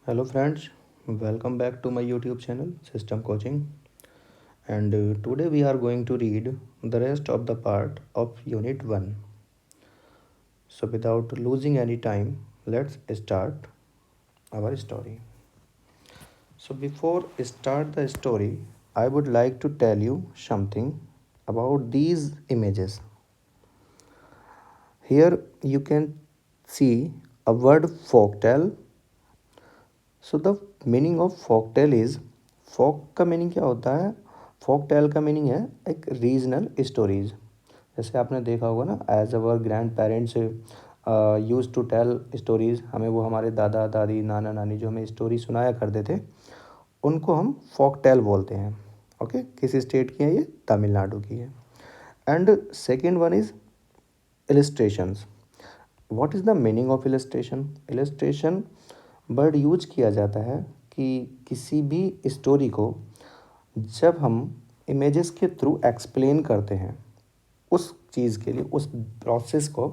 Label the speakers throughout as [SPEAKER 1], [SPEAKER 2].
[SPEAKER 1] Hello friends, welcome back to my YouTube channel System Coaching, and today we are going to read the rest of the part of Unit 1. So without losing any time, let's start our story. So before start the story, I would like to tell you something about these images. Here you can see a word folktale. So the meaning of folk tale is folk का meaning क्या होता है। Folk tale का meaning है एक regional stories. जैसे आपने देखा होगा ना, as our grand parents use to tell stories, हमें वो हमारे दादा दादी नाना नानी जो हमें स्टोरी सुनाया करते थे उनको हम फोक टेल बोलते हैं। ओके, किस स्टेट की है ये? तमिलनाडु की है। And second one is illustrations. What is the meaning of illustration? Illustration word use किया जाता है कि किसी भी स्टोरी को जब हम इमेजेस के थ्रू एक्सप्लेन करते हैं, उस चीज़ के लिए उस प्रोसेस को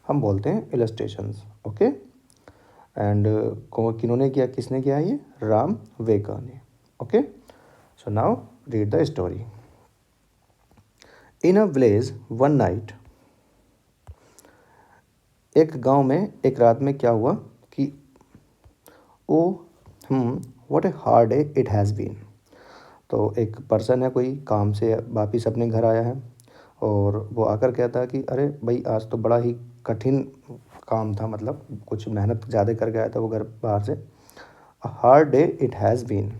[SPEAKER 1] हम बोलते हैं इलस्ट्रेशंस। ओके, एंड किन्होंने किया, किसने किया? ये राम वेका ने। Okay, so now read the story. In a village one night, एक गांव में एक रात में क्या हुआ कि oh what a hard day it has been. तो एक पर्सन है, कोई काम से वापिस अपने घर आया है और वो आकर कहता है कि अरे भाई, आज तो बड़ा ही कठिन काम था, मतलब कुछ मेहनत ज़्यादा करके आया था वो घर बाहर से। A hard day it has been,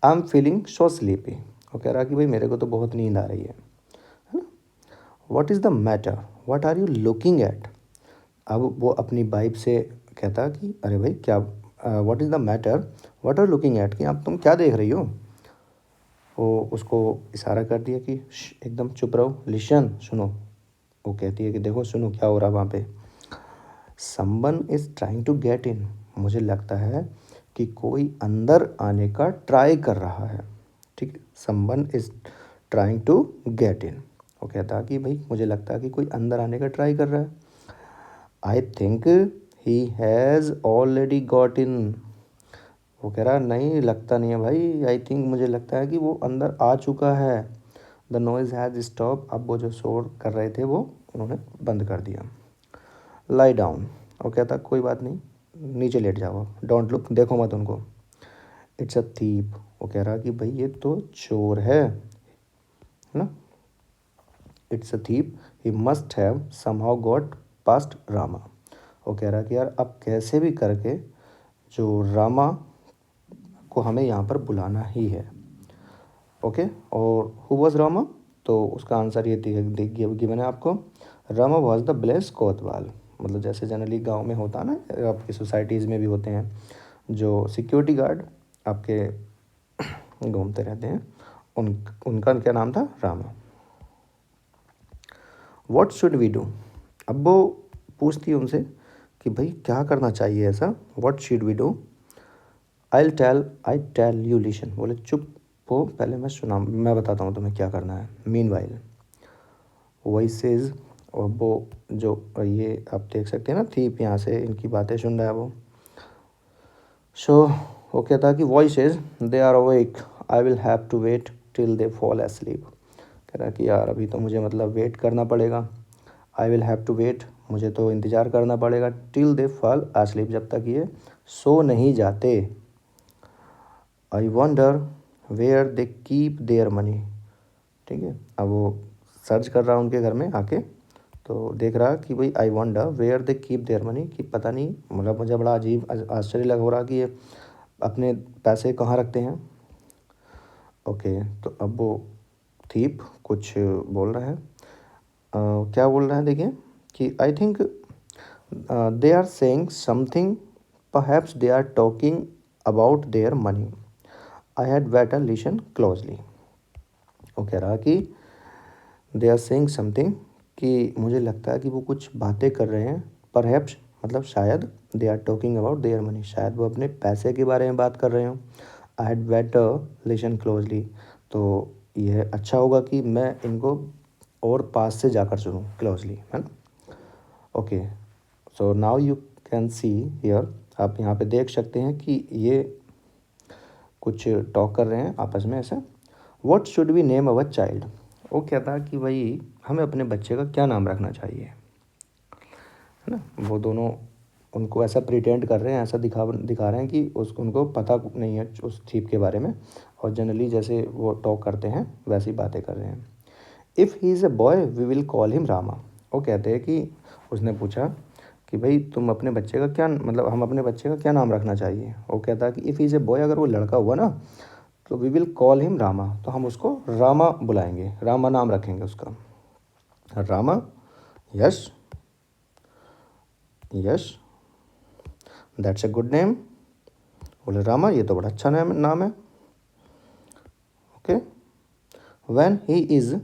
[SPEAKER 1] I am feeling so sleepy. वो कह रहा कि भाई मेरे को तो बहुत नींद आ रही है ना। What is the matter, what are you looking at? अब वो अपनी वाइफ से कहता कि अरे भाई क्या, what is the matter, what are looking at, कि आप तुम क्या देख रही हो? वो उसको इशारा कर दिया कि एकदम चुप रहो, लिशन, सुनो। वो कहती है कि देखो सुनो क्या हो रहा है वहाँ पे। Someone is trying to get in, मुझे लगता है कि कोई अंदर आने का ट्राई कर रहा है। ठीक है, someone is trying to get in. वो कहता कि भाई मुझे लगता है कि कोई अंदर आने का ट्राई कर रहा है। I think he has already got in. वो कह रहा नहीं, लगता नहीं है भाई, आई थिंक मुझे लगता है कि वो अंदर आ चुका है। द नॉइज़ हैज़ स्टॉप, अब वो जो शोर कर रहे थे वो उन्होंने बंद कर दिया। लाई डाउन, वो कहता कोई बात नहीं, नीचे लेट जाओ, डोंट लुक, देखो मत उनको। इट्स अ थीप, वो कह रहा कि भाई ये तो चोर है ना। It's a thief, he must have somehow got past Rama. वो कह रहा कि यार अब कैसे भी करके जो रामा को हमें यहाँ पर बुलाना ही है। ओके, और हु वॉज रामा? तो उसका आंसर ये गिवन है आपको। रामा वॉज द ब्लेस कोतवाल। मतलब जैसे जनरली गांव में होता है ना, आपकी सोसाइटीज़ में भी होते हैं जो सिक्योरिटी गार्ड आपके घूमते रहते हैं, उनका क्या नाम था? Rama. What should we do? अब वो पूछती है उनसे कि भाई क्या करना चाहिए ऐसा। What should we do? I tell you listen. बोले चुप हो, पहले मैं बताता हूँ तुम्हें क्या करना है। मीन वाइल वॉइसेज, और वो जो ये आप देख सकते हैं ना, थीप यहाँ से इनकी बातें सुन रहा है वो। सो वो कहता है कि voices they are awake, I will have to wait till they fall asleep. कह रहा है कि यार अभी तो मुझे मतलब वेट करना पड़ेगा। I will have to wait, मुझे तो इंतज़ार करना पड़ेगा। टिल दे फॉल एस्लीप, जब तक ये सो नहीं जाते। I wonder where they keep their money. ठीक है, अब वो सर्च कर रहा है उनके घर में आके, तो देख रहा कि भाई I wonder where they keep their money, कि पता नहीं, मतलब मुझे बड़ा अजीब आश्चर्य लग हो रहा कि ये अपने पैसे कहाँ रखते हैं। ओके, तो अब वो थीप कुछ बोल रहा है। क्या बोल रहा है देखिए कि I think they are saying something, perhaps they are talking about their money, I had better listen closely. वो कह रहा कि दे आर सेइंग समथिंग, कि मुझे लगता है कि वो कुछ बातें कर रहे हैं। परहैप्स मतलब शायद, they are talking about their money, शायद वो अपने पैसे के बारे में बात कर रहे हो। आई हैड बेटर लिसन क्लोजली, तो यह अच्छा होगा कि मैं इनको और पास से जाकर सुनूँ, क्लोजली, है ना। Okay, so now you can see here, आप यहाँ पे देख सकते हैं कि ये कुछ टॉक कर रहे हैं आपस में ऐसे। What should we name our child, वो कहता कि भाई हमें अपने बच्चे का क्या नाम रखना चाहिए, है ना। वो दोनों उनको ऐसा प्रिटेंड कर रहे हैं, ऐसा दिखा रहे हैं कि उनको पता नहीं है उस चीप के बारे में, और जनरली जैसे वो टॉक करते हैं वैसी बातें कर रहे हैं। If he is a boy we will call him Rama, वो कहते हैं कि उसने पूछा कि भाई तुम अपने बच्चे का क्या, मतलब हम अपने बच्चे का क्या नाम रखना चाहिए। वो कहता है कि if he is a boy, अगर वो लड़का हुआ ना तो we will call him Rama, तो हम उसको रामा बुलाएंगे, रामा नाम रखेंगे उसका। Rama, yes yes, that's a good name. बोले रामा ये तो बड़ा अच्छा नाम है। Okay, when he is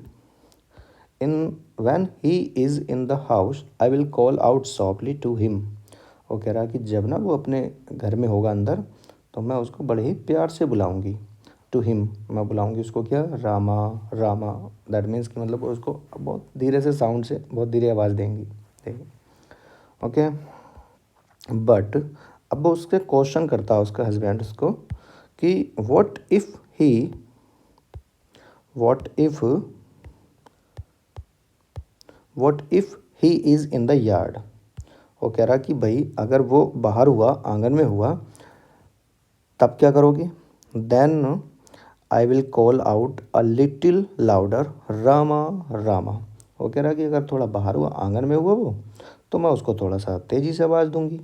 [SPEAKER 1] in the house I will call out softly to him. वो कह रहा है कि जब ना वो अपने घर में होगा अंदर, तो मैं उसको बड़े ही प्यार से बुलाऊंगी। टू हिम, मैं बुलाऊंगी उसको क्या, रामा रामा। दैट मीन्स कि मतलब उसको बहुत धीरे से साउंड से बहुत धीरे आवाज़ देंगी। ओके, बट अब वो उसके क्वेश्चन करता है उसका हस्बैंड उसको कि what if he is in the yard. वो कह रहा कि भाई अगर वो बाहर हुआ, आंगन में हुआ, तब क्या करोगे। Then I will call out a little louder Rama Rama. वो कह रहा कि अगर थोड़ा बाहर हुआ, आंगन में हुआ वो, तो मैं उसको थोड़ा सा तेज़ी से आवाज़ दूंगी,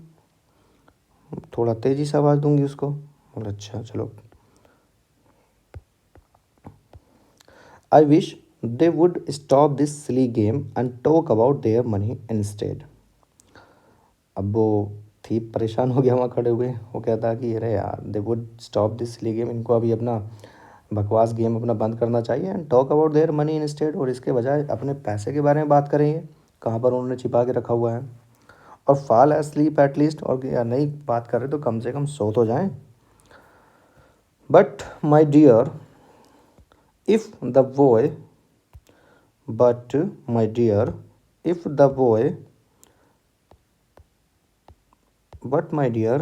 [SPEAKER 1] उसको। बोले अच्छा चलो। I wish they would stop this silly game and talk about their money instead. अब वो थी परेशान हो गया वहाँ खड़े हुए। वो कहता कि अरे यार, they would stop this silly game, इनको अभी अपना बकवास गेम अपना बंद करना चाहिए, and talk about their money instead, और इसके बजाय अपने पैसे के बारे में बात करेंगे, कहाँ पर उन्होंने छिपा के रखा हुआ है। और फॉल एस्लीप एटलीस्ट, और या नहीं बात कर रहे तो कम से कम सो तो जाएं। But my dear if the boy but my dear if the boy But my dear,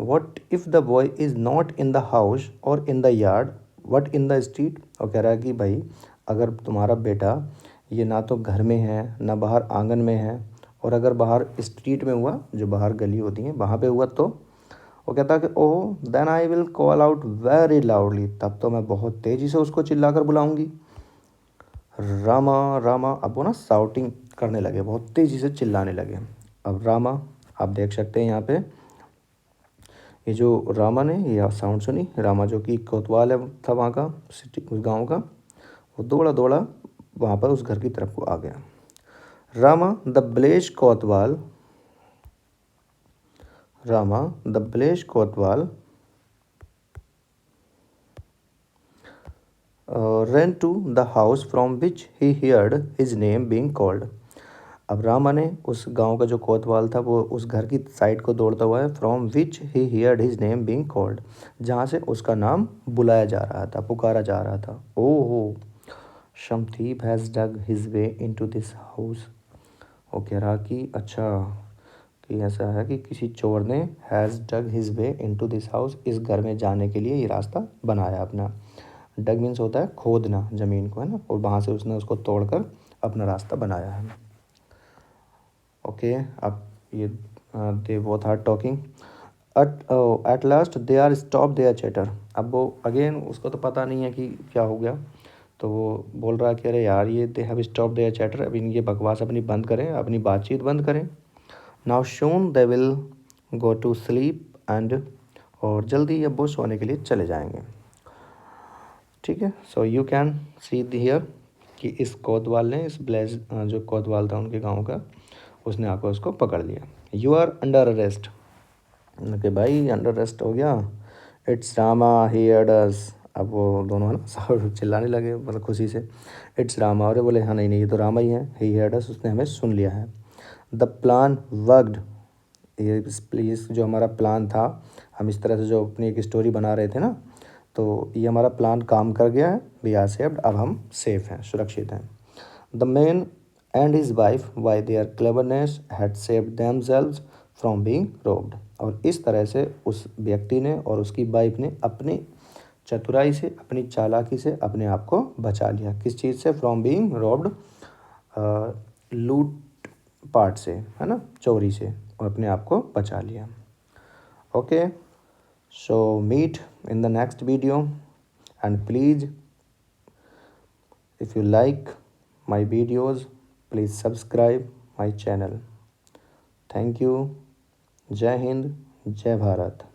[SPEAKER 1] what if the boy is not in the house or in the yard, what in the street? और कह रहा है कि भाई अगर तुम्हारा बेटा ये ना तो घर में है ना बाहर आंगन में है, और अगर बाहर स्ट्रीट में हुआ, जो बाहर गली होती है वहाँ पे हुआ, तो वो कहता है कि oh then I will call out very loudly, तब तो मैं बहुत तेज़ी से उसको चिल्ला कर बुलाऊंगी, रामा रामा। अब वो ना साउटिंग करने लगे, बहुत तेज़ी से चिल्लाने लगे। अब रामा आप देख सकते हैं यहाँ पे, ये जो रामा ने ये साउंड सुनी, रामा जो कि कोतवाल है था वहाँ का, सिटी उस गाँव का, वो दौड़ा दौड़ा वहाँ पर उस घर की तरफ को आ गया। Rama the ब्लेश Kotwal, Rama the ब्लेश Kotwal ran to the house from which he heard his name being called। अब रामा ने उस गांव का जो कोतवाल था वो उस घर की साइड को दौड़ता हुआ है, from which he heard his name being called, जहाँ से उसका नाम बुलाया जा रहा था, पुकारा जा रहा था। Oh, some thief has dug his way into this house. वो कह रहा कि अच्छा, कि ऐसा है कि किसी चोर ने has dug his way into this house, इस घर में जाने के लिए ये रास्ता बनाया अपना। डग मीन्स होता है खोदना ज़मीन को, है ना, और वहाँ से उसने उसको तोड़कर अपना रास्ता बनाया है। ओके, अब ये they both are talking at last they are stop their chatter. अब वो अगेन उसको तो पता नहीं है कि क्या हो गया, तो वो बोल रहा है कि अरे यार ये they have stop their chatter, अब इनकी बकवास अपनी बंद करें, अपनी बातचीत बंद करें। Now soon they will go to sleep and, और जल्दी अब वो सोने के लिए चले जाएंगे। ठीक है, so you can see here कि इस कोतवाल ने, इस ब्लेज जो कोतवाल था उनके गांव का, उसने आकर उसको पकड़ लिया। यू आर अंडर अरेस्ट, कि भाई अंडर अरेस्ट हो गया। इट्स रामा हियर्ड अस। अब वो दोनों है ना सब चिल्लाने लगे, मतलब खुशी से। इट्स रामा, और बोले हाँ नहीं नहीं ये तो रामा ही है, ही हियर्ड अस, उसने हमें सुन लिया है। द प्लान वर्कड, ये प्लीज़ जो हमारा प्लान था, हम इस तरह से जो अपनी एक स्टोरी बना रहे थे ना, तो ये हमारा प्लान काम कर गया है। वी आर सेव्ड, अब हम सेफ हैं, सुरक्षित हैं। The man and his wife bye there cleverness had saved themselves from being robed. और इस तरह से उस व्यक्ति ने और उसकी वाइफ ने अपनी चतुराई से, अपनी चालाकी से अपने आप को बचा लिया। किस चीज़ से? फ्रॉम बीइंग रोब्ड, लूट पाट से, है ना, चोरी से, और अपने आप को बचा लिया। Okay, so meet in the next video, and please if you like my videos, please subscribe my channel. Thank you. जय हिंद, जय भारत।